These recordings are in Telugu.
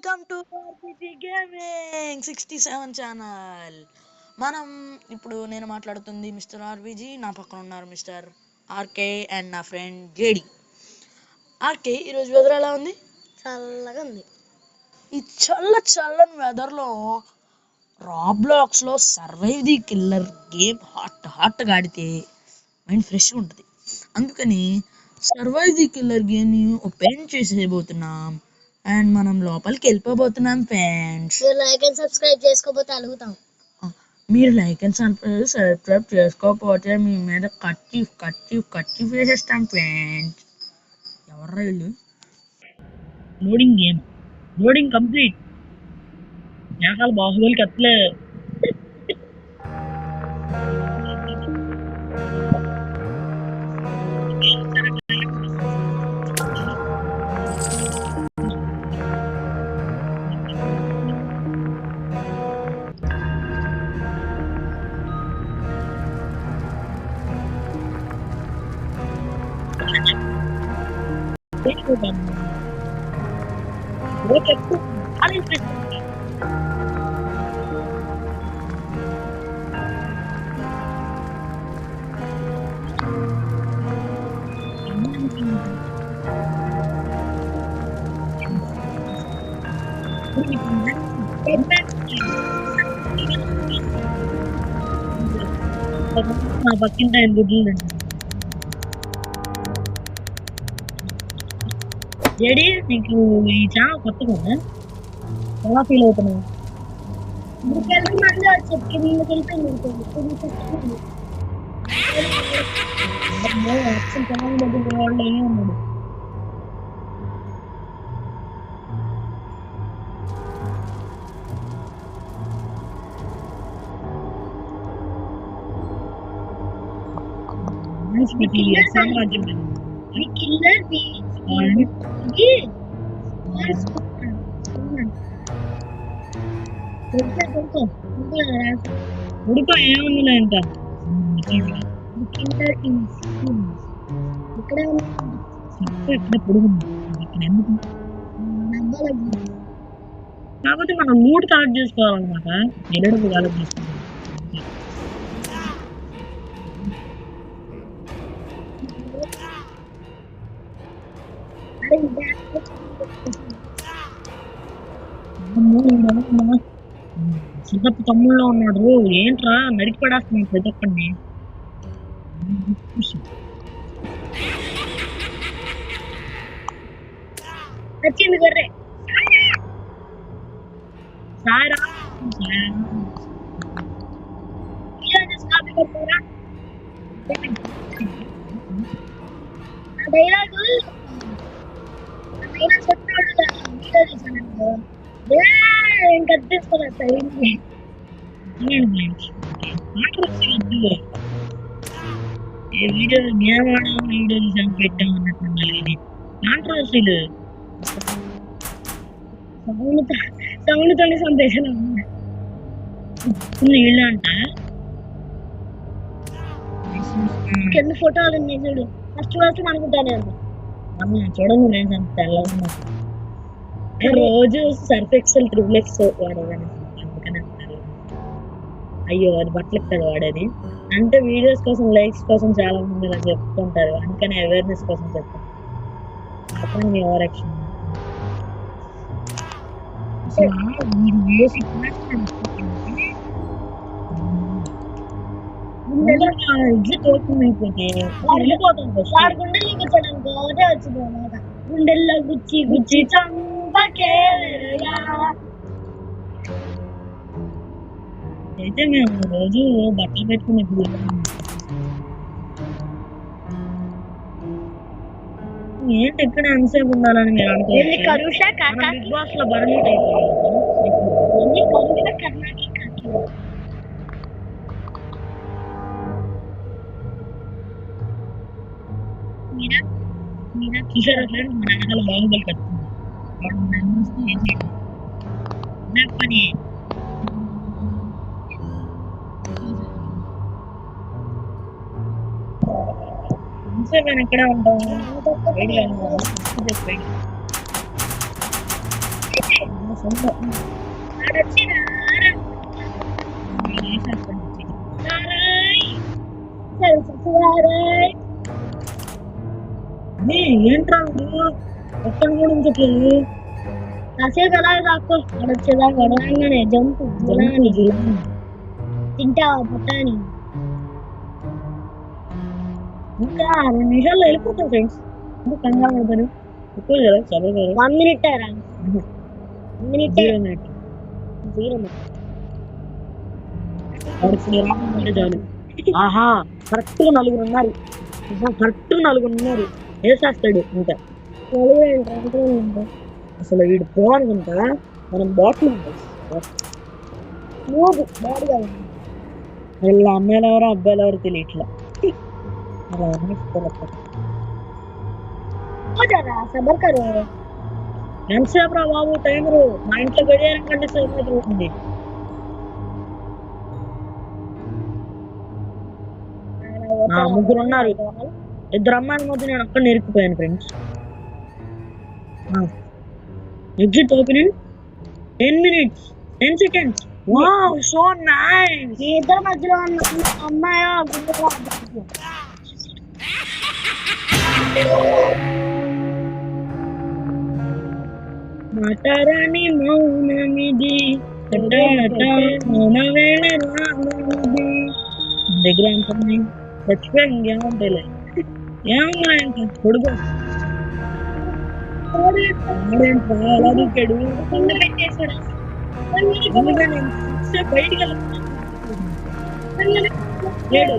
Welcome to RPG gaming 67 channel. ఇప్పుడు నేను మాట్లాడుతుంది మిస్టర్ ఆర్పిజి. నా పక్కన ఉన్నారు మిస్టర్ ఆర్కే అండ్ నా ఫ్రెండ్ జేడి. ఆర్కే, ఈరోజు వెదర్ ఎలా ఉంది? చల్లగా ఉంది. ఈ చల్లని వెదర్లో రాబ్లాక్స్లో సర్వైవ్ ది కిల్లర్ గేమ్ హాట్గా ఆడితే మైండ్ ఫ్రెష్గా ఉంటుంది. అందుకని సర్వైవ్ ది కిల్లర్ గేమ్ని ఓపెన్ చేసేయబోతున్నాం అండ్ మనం లోపలికి వెళ్ళిపోబోతున్నాం ఫ్రెండ్స్. లైక్ అండ్ సబ్స్క్రైబ్ చేసుకోకపోతే అడుగుతాం. మీరు లైక్ అండ్ సబ్స్క్రైబ్ చేసుకోకపోతే మీ మీద కచ్చి వేసేస్తాం ఫ్రెండ్స్. ఎవర్రా వీళ్ళు? Loading game, loading complete. మేఘాలు బాహుబలికి అట్లే మా పక్కిన టైం గుడ్లు జేడి. నీకు ఈ ఛానల్ కొత్తగా ఉందా? ఎలా ఫీల్ అవుతున్నావు? ఉన్నాడు. సామ్రాజ్యం ఉడిపో ఏముందిలే. ఇంకా కాబట్టి మనం లూట్ కలెక్ట్ చేసుకోవాలన్నమాట. ఎదురు కలెక్ట్ చేసుకోవాలి. సిద్ధప్ప తమ్ముళ్ళలో ఉన్నాడు. ఏంట్రా నరికి పడేస్తున్నాడు ప్రతి ఒక్కడిని. వచ్చింది గొర్రె. సారా డైలాగు ఇంకా తీసుకోవాలి. వీడియో గేమ్ ఆడడం వీడియో తీసాం పెట్టాం అన్నట్టు కాంట్రవర్సీలు సౌండ్తోనే సందేశాలు వీళ్ళు అంట. కింద ఫోటోలు ఉన్నాయి చూడు. ఫస్ట్ అనుకుంటానే చూడండి నేను అంత తెల్లగా రోజు సర్ఫ్ ఎక్సెల్ ట్రిపుల్ ఎక్స్ వాడేదాన్ని. అందుకని అంటారు. అయ్యో, అది బట్టలకు కదా వాడేది. అంటే వీడియోస్ కోసం, లైక్స్ కోసం చాలా మంది ఇలా చెప్తుంటారు. అందుకని అవేర్నెస్ కోసం చెప్తాను. అప్పుడు మీ ఓవర్ యాక్షన్ గుండెల్లో గుచ్చి గుచ్చి చంపకే. అయితే మేము రోజు బట్టలు పెట్టుకునే ఏంటి ఎక్కడ ఎంతసేపు ఉండాలని మీరు అనుకోవచ్చు. బిగ్ బాస్ లో బర్మీట్ చూసారా ఫ్రెండ్, మన వెనకాల బాహుబలి కట్టుకుంది. పని నేను ఎక్కడ ఉంటాను. ఏంట్రా ఒక్కడి కూడా ఉంచట్లేదు. కాసేపు ఎలా కాకు వచ్చేదాకా గడవంగానే జంపు జలాని తింటావా పుట్టాని ఇంకా 2 నిమిషాల్లో వెళ్ళిపోతాం ఫ్రెండ్స్. ఇంకా కంగారు పడతారు ఎక్కువ కదా చదువు 1 minute రా 1 minute 0 minute 0 minute రాకుంటే చాలు. ఆహా కరెక్ట్ గా 4 ఉన్నారు. వేసేస్తాడు ఇంకా. అసలు వీడు పోవాలనుకుంటా మనం బాటిల్ వీళ్ళ అమ్మాయిలు ఎవరో అబ్బాయిలు ఎవరో తెలియట్లా. ఎంతసేపు రా బాబు టైమరు మా ఇంట్లో గడియారం కంటే సేపు అవుతుంది. ముగ్గురు ఉన్నారు. 2 అమ్మాయిల మధ్య నేను అక్కడ ఇరుక్కుపోయాను friends. Exit opening 10 minutes 10 seconds. Wow so nice. మీ ఇద్దరి మధ్యలో ఉన్న అమ్మాయి మాటారాని మౌనమిది దగ్గర ఉంటుంది. చచ్చిపోయి ఇంకేముంటాయిలే. ఏమన్నా ఇంకా కొడుకు ఎలా దూకాడు పెట్టేశాడు. బయటికి లేడు.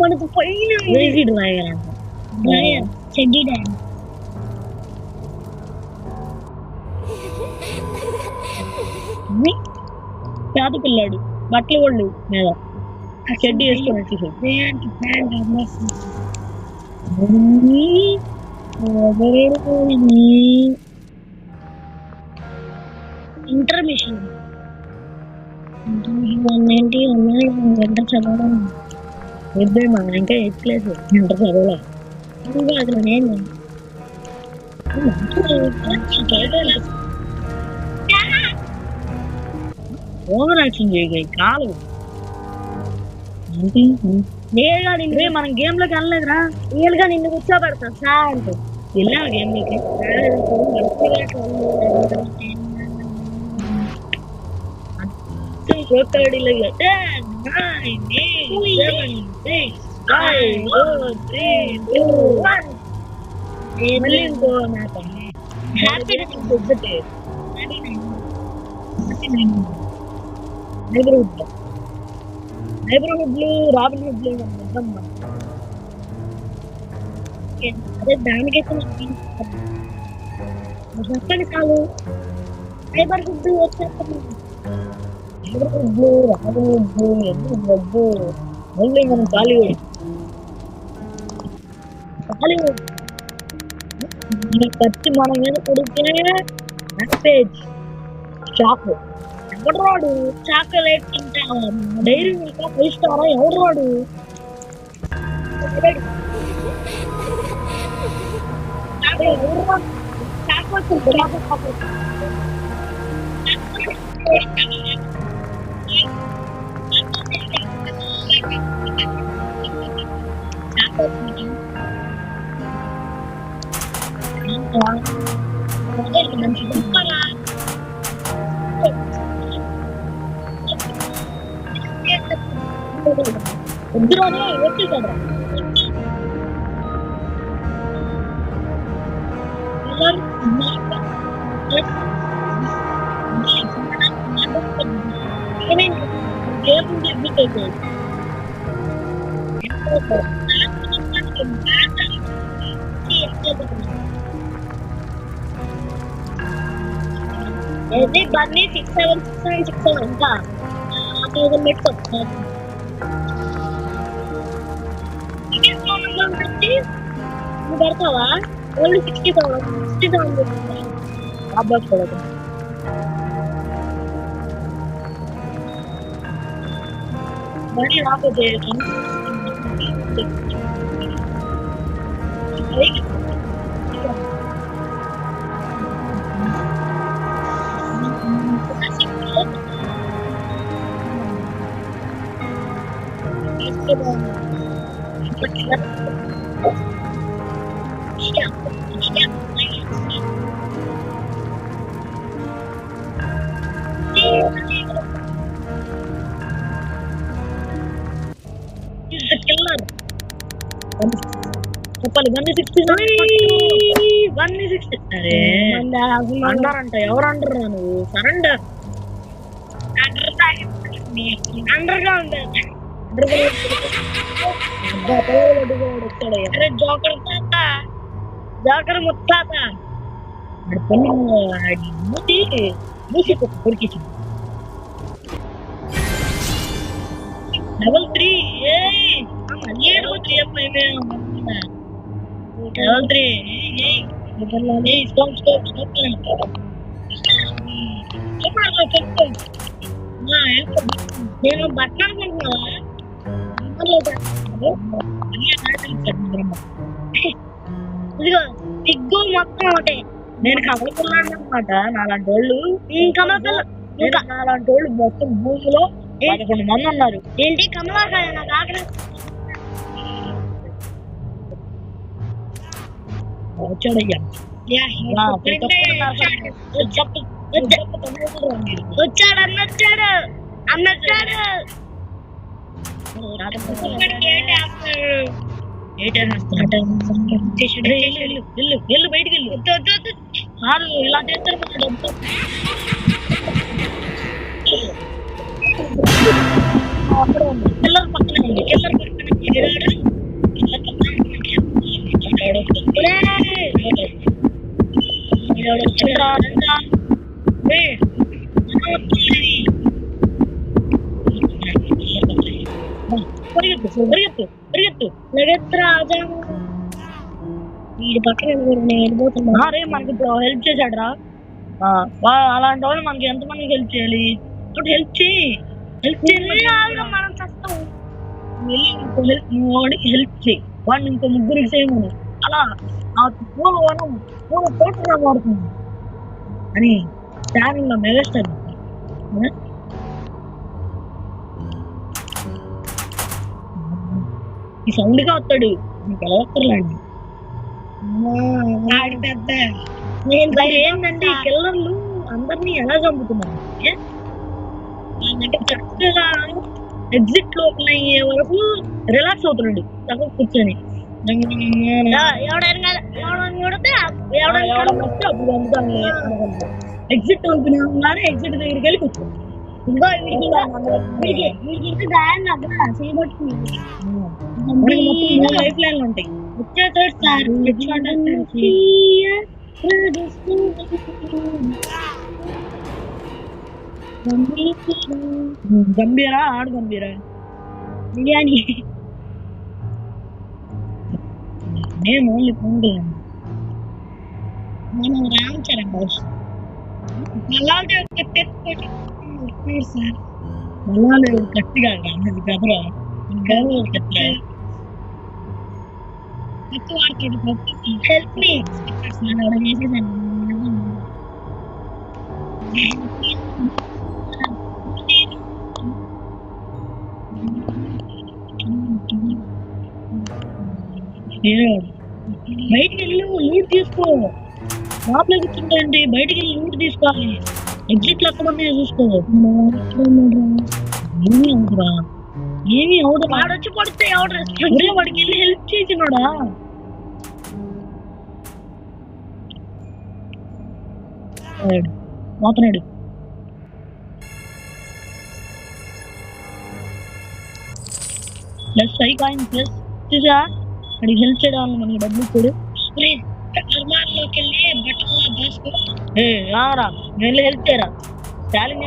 మనకు పైన చెడ్డీ డాన్స్ పేద పిల్లాడు బట్టలు వాళ్ళు మీద చెడ్డీ వేసుకొని వచ్చేసాడు. ఇంటర్మిషన్ ఏంటి ఉన్నాయి గంట చదవడం ఇద్దరు మా ఇంకా 8th class ఇంటర్ చదవలే. అసలు నేను ఓవర్ యాక్షన్ చేయగా కాలు మనం గేమ్ లోకి వెళ్ళలేదురా. రియల్గా నిన్ను కూర్చోబెడతా సార్ అంటే వెళ్ళాము గేమ్ లోకి. నైబర్హుడ్లు రాబిన్ హుడ్లు అదే దానికైతే చెప్పండి చాలు నైబర్హుడ్ వచ్చేస్తాను. నైబర్హుడ్లు రాబిన్ హుడ్లు ఎందుకు వద్దు. మళ్ళీ మనం టాలీవుడ్ ఖర్చు మన మీద కొడితే మెసేజ్ షాక్. ఎవడు రాడు చాక్లెట్ తింటా డైరీ మిల్క్ 5 స్టారా ఎవడు రాడు. మంచి వద్దురానే వచ్చేసాడు బన్నీ 6767 ఇంకా 1000 మెట్స్ వస్తుంది నువ్వు పెడతావా ఓన్లీ 60,000 అబ్బాయి చూడదు బన్నీ రాకపోతే చెప్పాలి 160 అరే అంటారంట ఎవరు అంటారు నువ్వు సరెండర్ జోకర్ తాత జోకర్ ముత్తాత మూసి కొరికించి level 3 level 3 stop నేను బట్టలు అనుకుంటున్నావా ఇదిగో సిగ్గు మొత్తం ఒకటే నేను కమలపిల్లాను అనమాట నాలాంటి వాళ్ళు నాలాంటి వాళ్ళు మొత్తం భూమిలో 11 మంది ఉన్నారు ఏంటి కమలాకాయ నాకు ఆకలి వచ్చాడయ్యా వచ్చాడు అన్నొచ్చాడు వెళ్ళు బయటికి వెళ్ళు ఇలా చేస్తారు పిల్లల పక్కన ఉంది పిల్లల పరిగెత్తు వీడి పక్కన వెళ్ళిపోతున్నా రే మనకి ఇప్పుడు హెల్ప్ చేశాడు రా అలాంటి వాళ్ళు మనకి ఎంతమందికి హెల్ప్ చేయాలి హెల్ప్ చేయి మనం చస్తాం హెల్ప్ చేయి వాడిని ఇంకో ముగ్గురికి చేయమని అలా ఆ పూల వనం పూల తోటగా మారుతుంది అని ఛానల్లో మెగాస్టార్ ఈ సౌండ్గా వస్తాడు మీకు ఎలా వస్తారులేండి పెద్ద ఏంటంటే ఈ కిల్లర్లు అందరినీ ఎలా చంపుతున్నారు అంటే చక్కగా ఎగ్జిట్ లో అయ్యే వరకు రిలాక్స్ అవుతున్నాడు చక్కగా కూర్చొని ఎగ్జిట్ అవుతున్నారే ఎగ్జిట్ దగ్గరికి వెళ్ళి కూర్చోండి లైఫ్ లైన్లు ఉంటాయి వచ్చేసాడు సార్ గంభీరా ఆడు గంభీరా బిర్యానీ నేను ఓన్లీ పొండి మనం రామ్ చరణ్ బాస్ మళ్ళీ గట్టిగా అన్నది కదరా గట్టిగా హెల్ప్ మీ చేసేదాన్ని బయటికి వెళ్ళి లూట్ తీసుకో లోపల కూర్చుంటాయండి బయటికి వెళ్ళి లూట్ తీసుకోవాలి ఎగ్జిట్లు ఎక్కడ ఉన్నాయో చూసుకో ఏమి అవుడు వాడొచ్చి పడితే ఎవడు ఒరే వాడికి వెళ్ళి హెల్ప్ చేసినాడా పోతున్నాడు ప్లస్ 5 కాయిన్ ప్లస్ చూసా వాడికి హెల్ప్ చేయడం మనకి డబ్బులు చూడు అర్మాన్లోకి వెళ్ళి బట్టలు దాసుకో. రారా నేను హెల్ప్ చేయరా ఛాలెంజ్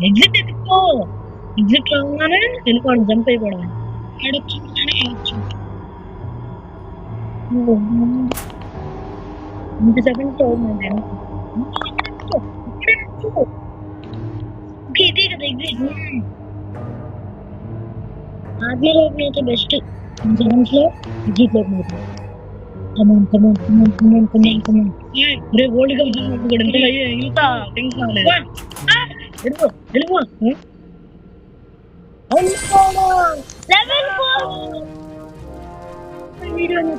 ఎగ్జిట్ ఎత్తుకో ఎగ్జిట్ రాగానే వెళ్ళిపోవడం జంప్ అయిపోవడం ఆడొచ్చిందనే వచ్చు. ఇంత సెకండ్స్ ఇదే కదా ఎగ్జిట్. ఆర్మీలోకి అయితే బెస్ట్. సెకండ్స్ లో ఎగ్జిట్ లోకి రే వరల్డ్ కప్ చూసినప్పుడు కూడా ఇంత టెన్షన్ అవ్వలేదు వెళ్ళిపో వెళ్ళిపో లెవెల్ 4 వీడియోని